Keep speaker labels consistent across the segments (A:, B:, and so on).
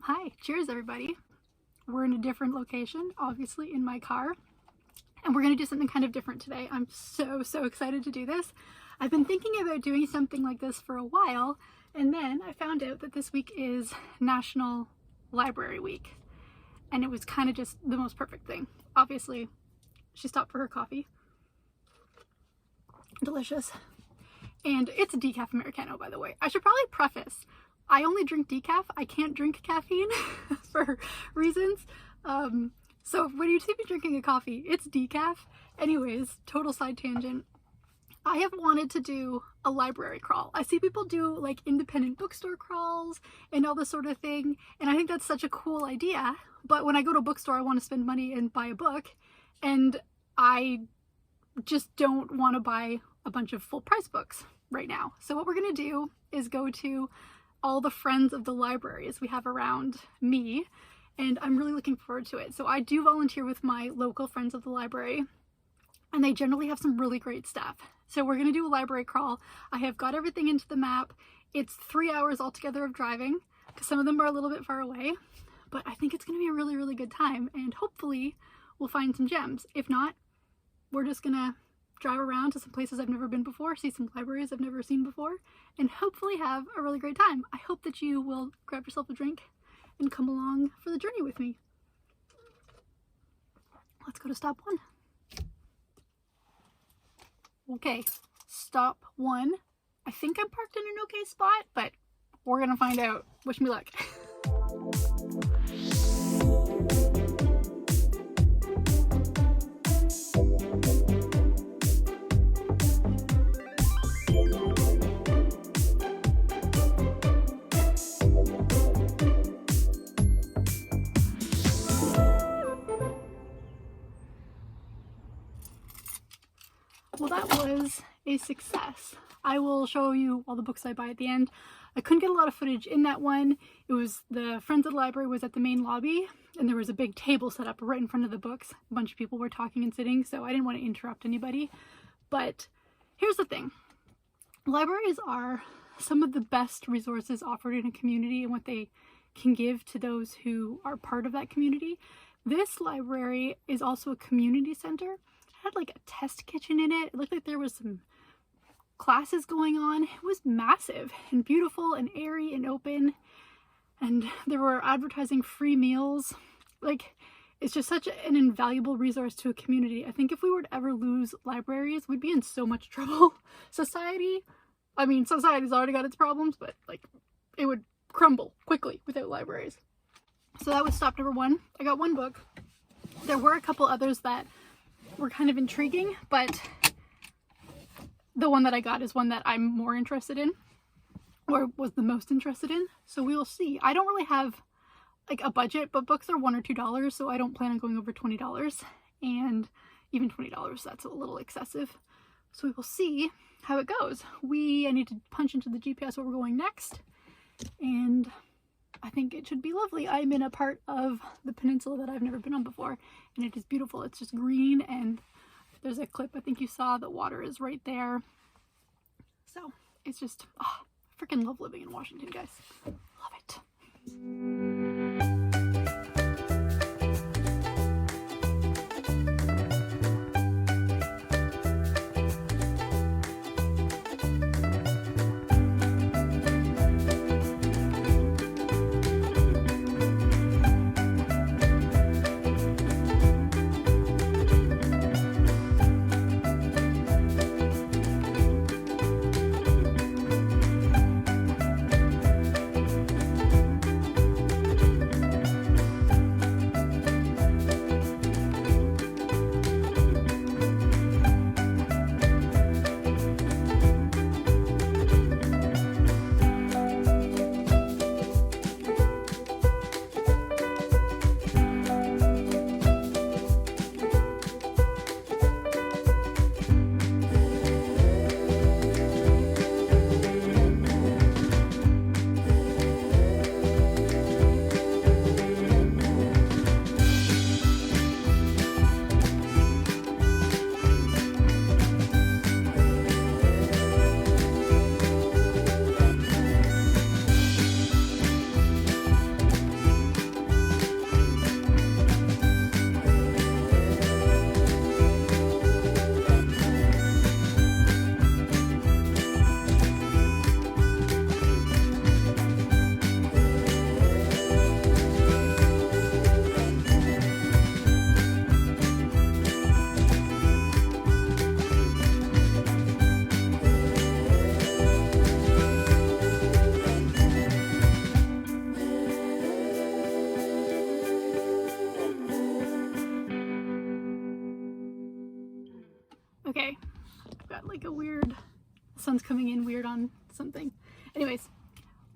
A: Hi, cheers everybody. We're in a different location, obviously in my car, and we're going to do something kind of different today. I'm so excited to do this. I've been thinking about doing something like this for a while, and then I found out that this week is National Library Week, and it was kind of just the most perfect thing. Obviously, she stopped for her coffee. Delicious. And it's a decaf Americano, by the way. I should probably preface, I only drink decaf. I can't drink caffeine for reasons. So when you see me drinking a coffee, it's decaf. Anyways, total side tangent. I have wanted to do a library crawl. I see people do like independent bookstore crawls and all this sort of thing, and I think that's such a cool idea. But when I go to a bookstore, I want to spend money and buy a book, and I just don't want to buy a bunch of full price books right now. So what we're going to do is go to all the friends of the libraries we have around me, and I'm really looking forward to it. So I do volunteer with my local friends of the library, and they generally have some really great stuff. So we're going to do a library crawl. I have got everything into the map. It's 3 hours altogether of driving, because some of them are a little bit far away, but I think it's going to be a really good time, and hopefully we'll find some gems. If not, we're just gonna drive around to some places I've never been before, see some libraries I've never seen before, and hopefully have a really great time. I hope that you will grab yourself a drink and come along for the journey with me. Let's go to stop one. Okay, stop one. I think I'm parked in an okay spot, but we're gonna find out. Wish me luck. Well, that was a success. I will show you all the books I buy at the end. I couldn't get a lot of footage in that one. It was the Friends of the Library was at the main lobby, and there was a big table set up right in front of the books. A bunch of people were talking and sitting, so I didn't want to interrupt anybody. But here's the thing. Libraries are some of the best resources offered in a community and what they can give to those who are part of that community. This library is also a community center. Had like a test kitchen in it. It looked like there was some classes going on. It was massive and beautiful and airy and open, and there were advertising free meals. Like, it's just such an invaluable resource to a community. I think if we were to ever lose libraries, we'd be in so much trouble. Society's already got its problems, but like, it would crumble quickly without libraries. So that was stop number one. I got one book. There were a couple others that were kind of intriguing, but the one that I got is one that I'm more interested in, or was the most interested in, so we will see. I don't really have like a budget, but books are $1 or $2, so I don't plan on going over $20, and even $20, that's a little excessive. So we will see how it goes. I need to punch into the GPS where we're going next, and I think it should be lovely. I'm in a part of the peninsula that I've never been on before, and it is beautiful. It's just green, and there's a clip I think you saw. The water is right there. So it's just, freaking love living in Washington, guys. Love it. got like a weird, the sun's coming in weird on something. Anyways,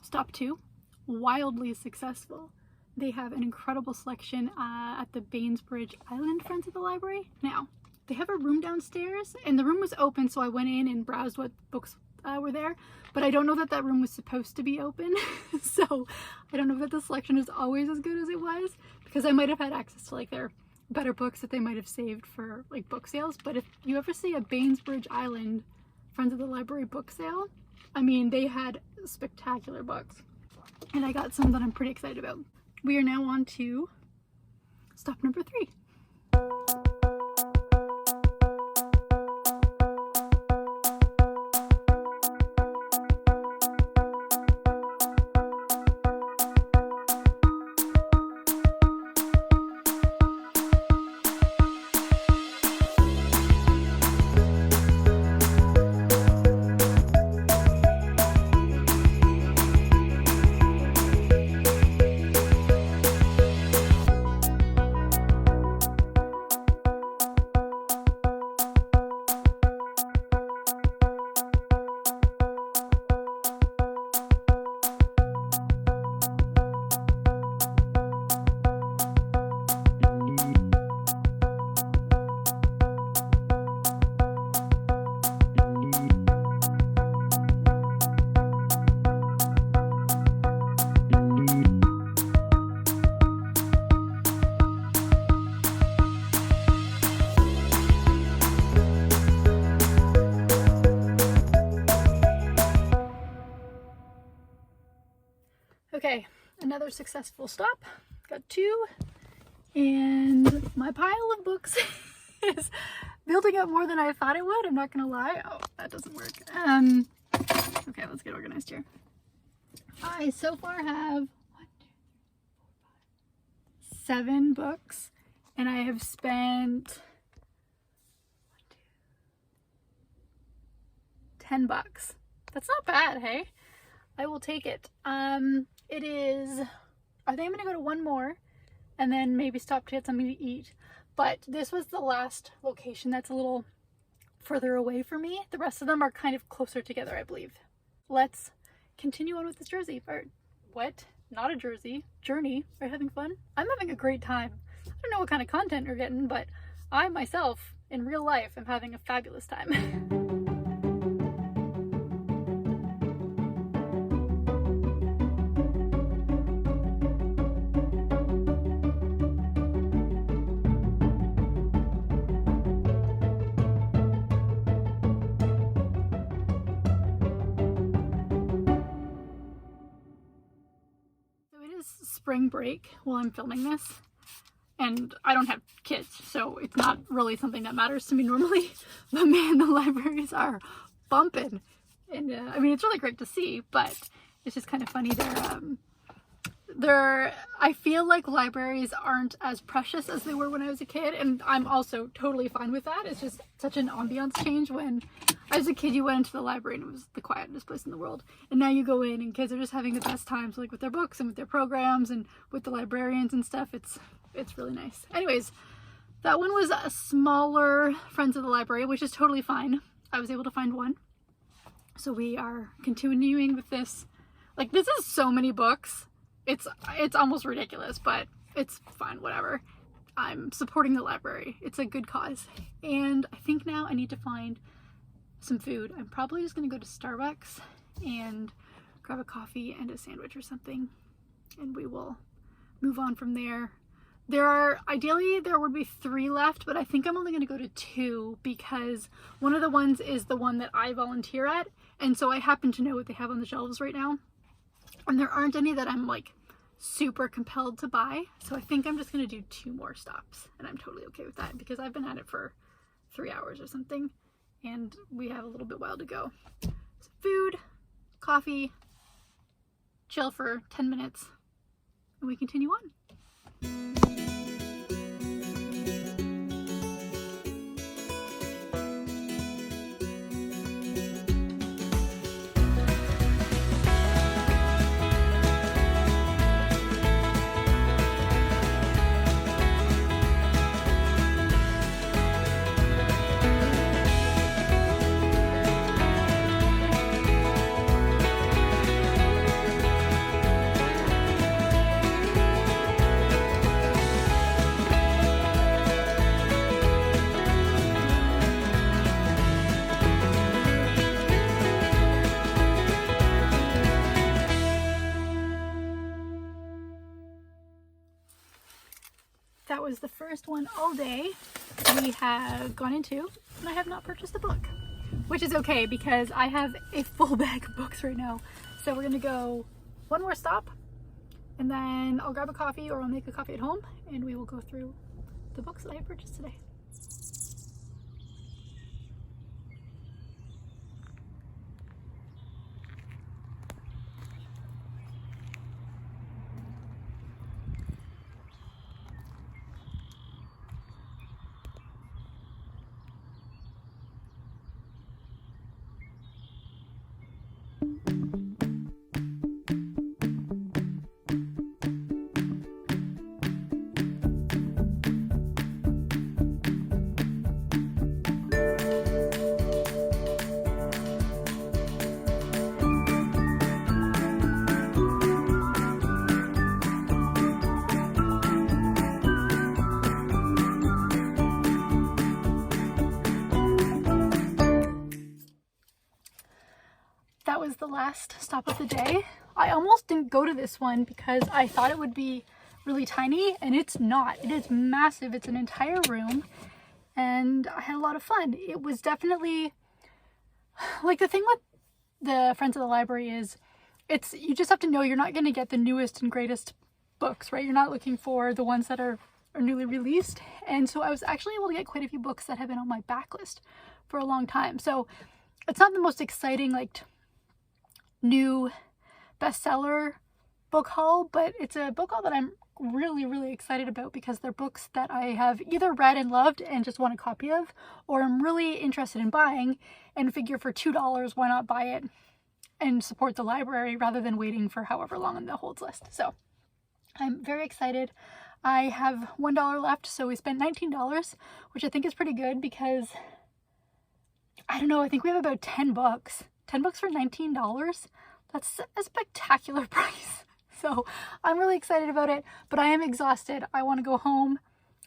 A: stop 2, wildly successful. They have an incredible selection at the Bainbridge Island Friends of the Library. Now, they have a room downstairs, and the room was open, so I went in and browsed what books were there, but I don't know that that room was supposed to be open, so I don't know that the selection is always as good as it was, because I might have had access to like their better books that they might have saved for like book sales. But if you ever see a Bainbridge Island Friends of the Library book sale, I mean, they had spectacular books, and I got some that I'm pretty excited about. We are now on to stop number 3. Okay, another successful stop. Got 2, and my pile of books is building up more than I thought it would. I'm not gonna lie. Oh, that doesn't work. Okay, let's get organized here. I so far have 7 books, and I have spent $10. That's not bad, hey? I will take it. It is, I think I'm gonna go to one more and then maybe stop to get something to eat. But this was the last location that's a little further away from me. The rest of them are kind of closer together, I believe. Let's continue on with this Jersey, or what? Not a Jersey, journey. Are you having fun? I'm having a great time. I don't know what kind of content you're getting, but I myself, in real life, am having a fabulous time. Spring break while I'm filming this, and I don't have kids, so it's not really something that matters to me normally, but man, the libraries are bumping, and I mean, it's really great to see, but it's just kind of funny. I feel like libraries aren't as precious as they were when I was a kid, and I'm also totally fine with that. It's just such an ambiance change. When as a kid you went into the library and it was the quietest place in the world, and now you go in and kids are just having the best times, like with their books and with their programs and with the librarians and stuff. It's really nice. Anyways, that one was a smaller Friends of the Library, which is totally fine. I was able to find one, so we are continuing with this. Like, this is so many books. It's almost ridiculous, but it's fine, whatever. I'm supporting the library. It's a good cause. And I think now I need to find some food. I'm probably just gonna go to Starbucks and grab a coffee and a sandwich or something, and we will move on from there. Ideally there would be 3 left, but I think I'm only gonna go to 2 because one of the ones is the one that I volunteer at, and so I happen to know what they have on the shelves right now. And there aren't any that I'm like super compelled to buy. So I think I'm just going to do 2 more stops. And I'm totally okay with that because I've been at it for 3 hours or something. And we have a little bit while to go. So food, coffee, chill for 10 minutes, and we continue on. that was the first one all day we have gone into, and I have not purchased a book, which is okay because I have a full bag of books right now. So we're gonna go one more stop, and then I'll grab a coffee or I'll make a coffee at home, and we will go through the books that I purchased today. That was the last stop of the day. I almost didn't go to this one because I thought it would be really tiny, and it's not. It is massive. It's an entire room, and I had a lot of fun. It was definitely, like, the thing with the Friends of the Library is you just have to know you're not going to get the newest and greatest books, right? You're not looking for the ones that are newly released. And so I was actually able to get quite a few books that have been on my backlist for a long time. So it's not the most exciting, like, new bestseller book haul, but it's a book haul that I'm really excited about because they're books that I have either read and loved and just want a copy of, or I'm really interested in buying and figure for $2 why not buy it and support the library rather than waiting for however long on the holds list. So I'm very excited. I have $1 left, so we spent $19, which I think is pretty good because I don't know, I think we have about 10 books. 10 books for $19? That's a spectacular price. So I'm really excited about it, but I am exhausted. I want to go home.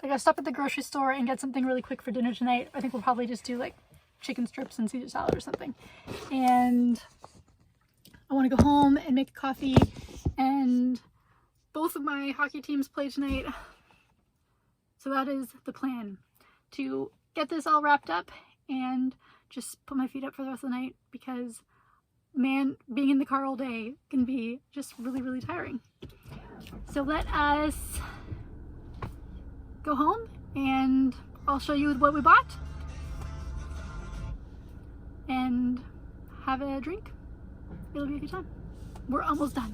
A: I gotta stop at the grocery store and get something really quick for dinner tonight. I think we'll probably just do like chicken strips and Caesar salad or something. And I want to go home and make a coffee, and both of my hockey teams play tonight. So that is the plan, to get this all wrapped up and just put my feet up for the rest of the night because, man, being in the car all day can be just really tiring. So let us go home and I'll show you what we bought and have a drink. It'll be a good time. We're almost done.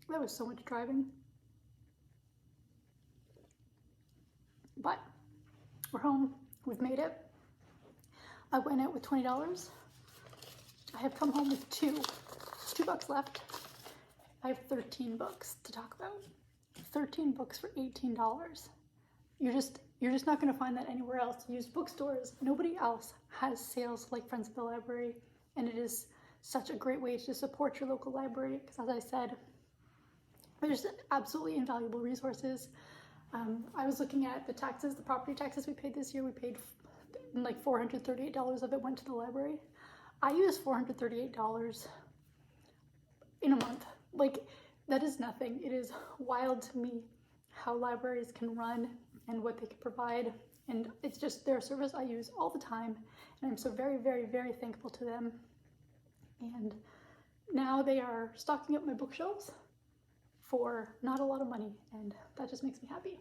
A: That was so much driving. But we're home, we've made it. I went out with $20. I have come home with $2 left. I have 13 books to talk about. 13 books for $18. You're just not gonna find that anywhere else. Used bookstores, nobody else has sales like Friends of the Library, and it is such a great way to support your local library because, as I said, there's absolutely invaluable resources. I was looking at the taxes, the property taxes we paid this year. We paid like $438 of it went to the library. I used $438 in a month. Like, that is nothing. It is wild to me how libraries can run and what they can provide. And it's just their service I use all the time. And I'm so very thankful to them. And now they are stocking up my bookshelves for not a lot of money, and that just makes me happy.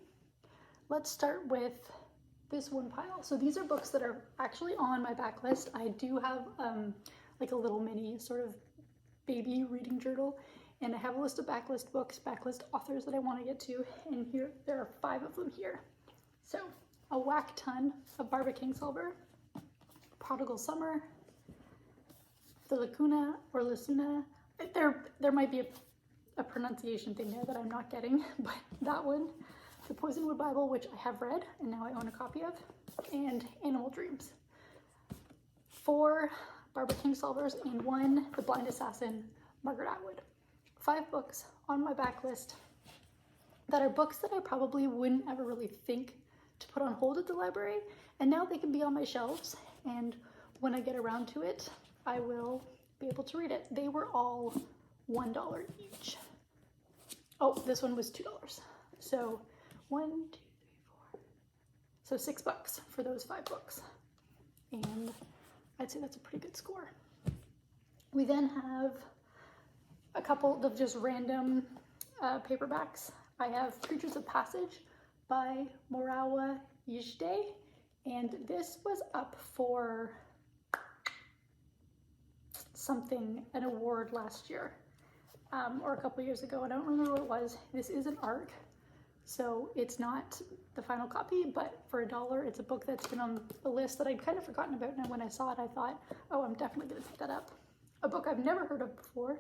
A: Let's start with this one pile. So these are books that are actually on my backlist. I do have like a little mini sort of baby reading journal, and I have a list of backlist books, backlist authors that I want to get to, and here there are 5 of them here. So a whack ton of Barbara Kingsolver, Prodigal Summer, The Lacuna or Lasuna. There might be a pronunciation thing there that I'm not getting, but that one, The Poisonwood Bible, which I have read and now I own a copy of, and Animal Dreams. 4 Barbara Kingsolvers, and 1 The Blind Assassin, Margaret Atwood. 5 books on my backlist that are books that I probably wouldn't ever really think to put on hold at the library, and now they can be on my shelves, and when I get around to it, I will be able to read it. They were all $1 each. Oh, this one was $2. So 1, 2, 3, 4. So $6 for those 5 books. And I'd say that's a pretty good score. We then have a couple of just random paperbacks. I have Creatures of Passage by Morawa Yijde, and this was up for something, an award last year, or a couple years ago. I don't remember what it was. This is an ARC, so it's not the final copy, but for $1, it's a book that's been on the list that I'd kind of forgotten about, and when I saw it, I thought, oh, I'm definitely gonna pick that up. A book I've never heard of before,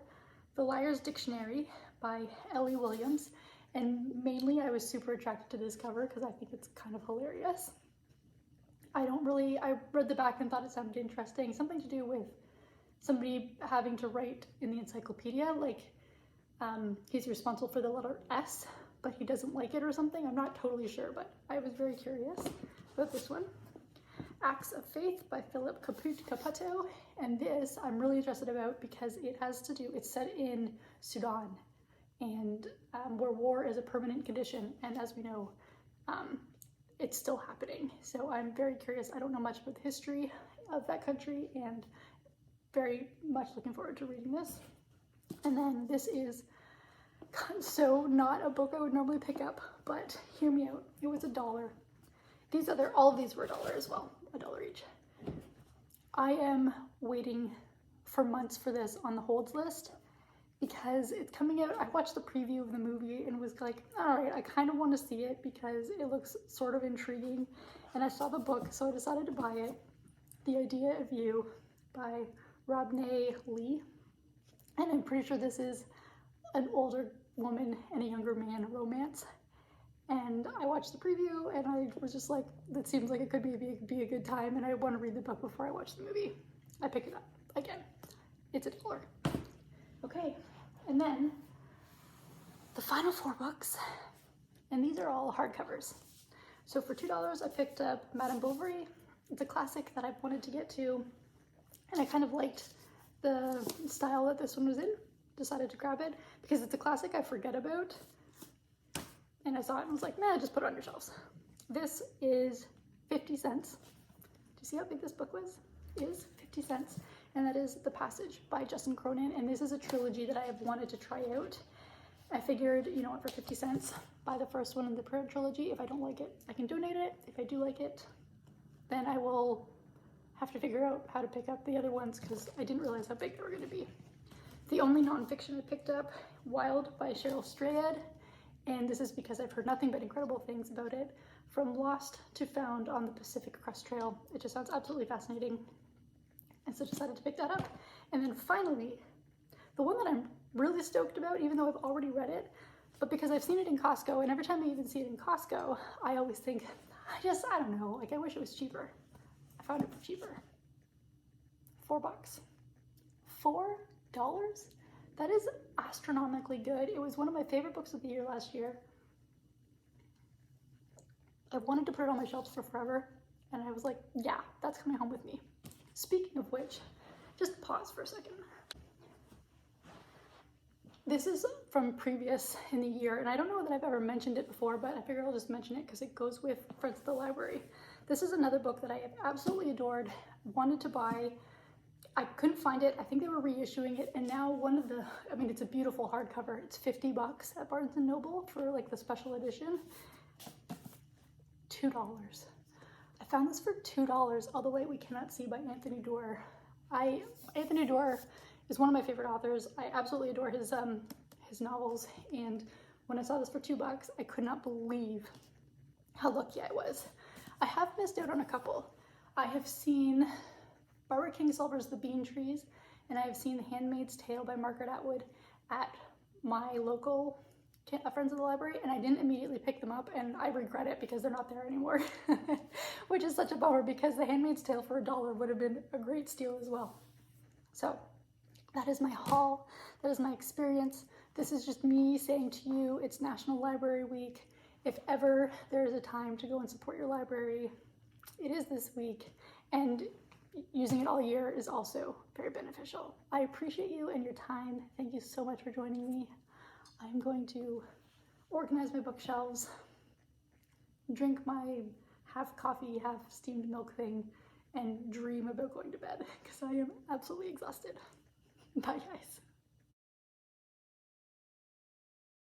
A: The Liar's Dictionary by Ellie Williams, and mainly I was super attracted to this cover because I think it's kind of hilarious. I read the back and thought it sounded interesting, something to do with somebody having to write in the encyclopedia, like he's responsible for the letter S, but he doesn't like it or something. I'm not totally sure, but I was very curious about this one. Acts of Faith by Philip Caputo, and this I'm really interested about because it has to do, it's set in Sudan, and where war is a permanent condition, and as we know, it's still happening. So I'm very curious. I don't know much about the history of that country, and very much looking forward to reading this. And then this is so not a book I would normally pick up, but hear me out. It was $1. All of these were $1 as well, $1 each. I am waiting for months for this on the holds list because it's coming out. I watched the preview of the movie and was like, all right, I kind of want to see it because it looks sort of intriguing. And I saw the book, so I decided to buy it. The Idea of You by Robney Lee. And I'm pretty sure this is an older woman and a younger man romance. And I watched the preview and I was just like, that seems like it could be a good time, and I want to read the book before I watch the movie. I pick it up. Again, it's $1. Okay, and then the final 4 books, and these are all hardcovers. So for $2, I picked up Madame Bovary. It's a classic that I've wanted to get to, and I kind of liked the style that this one was in. Decided to grab it because it's a classic I forget about, and I saw it and was like, nah, just put it on your shelves. This is 50 cents. Do you see how big this book is 50 cents, and that is The Passage by Justin Cronin, and this is a trilogy that I have wanted to try out. I figured, you know what, for 50 cents, buy the first one in the trilogy. If I don't like it, I can donate it. If I do like it, then I will have to figure out how to pick up the other ones because I didn't realize how big they were going to be. The only nonfiction I picked up, Wild by Cheryl Strayed, and this is because I've heard nothing but incredible things about it. From Lost to Found on the Pacific Crest Trail. It just sounds absolutely fascinating, and so decided to pick that up. And then finally, the one that I'm really stoked about, even though I've already read it, but because I've seen it in Costco, and every time I even see it in Costco, I always think, I don't know, like I wish it was cheaper. I found it for cheaper. $4. $4? That is astronomically good. It was one of my favorite books of the year last year. I've wanted to put it on my shelves for forever, and I was like, yeah, that's coming home with me. Speaking of which, just pause for a second. This is from previous in the year, and I don't know that I've ever mentioned it before, but I figure I'll just mention it because it goes with Friends at the Library. This is another book that I have absolutely adored, wanted to buy. I couldn't find it. I think they were reissuing it, and now it's a beautiful hardcover. It's $50 at Barnes & Noble for like the special edition. $2. I found this for $2, All the Way We Cannot See by Anthony Doerr. Anthony Doerr is one of my favorite authors. I absolutely adore his novels, and when I saw this for $2, I could not believe how lucky I was. I have missed out on a couple. I have seen Barbara Kingsolver's The Bean Trees, and I have seen The Handmaid's Tale by Margaret Atwood at my local Friends of the Library, and I didn't immediately pick them up, and I regret it because they're not there anymore, which is such a bummer because The Handmaid's Tale for $1 would have been a great steal as well. So that is my haul. That is my experience. This is just me saying to you, it's National Library Week. If ever there is a time to go and support your library, it is this week, and using it all year is also very beneficial. I appreciate you and your time. Thank you so much for joining me. I'm going to organize my bookshelves, drink my half coffee, half steamed milk thing, and dream about going to bed because I am absolutely exhausted. Bye, guys.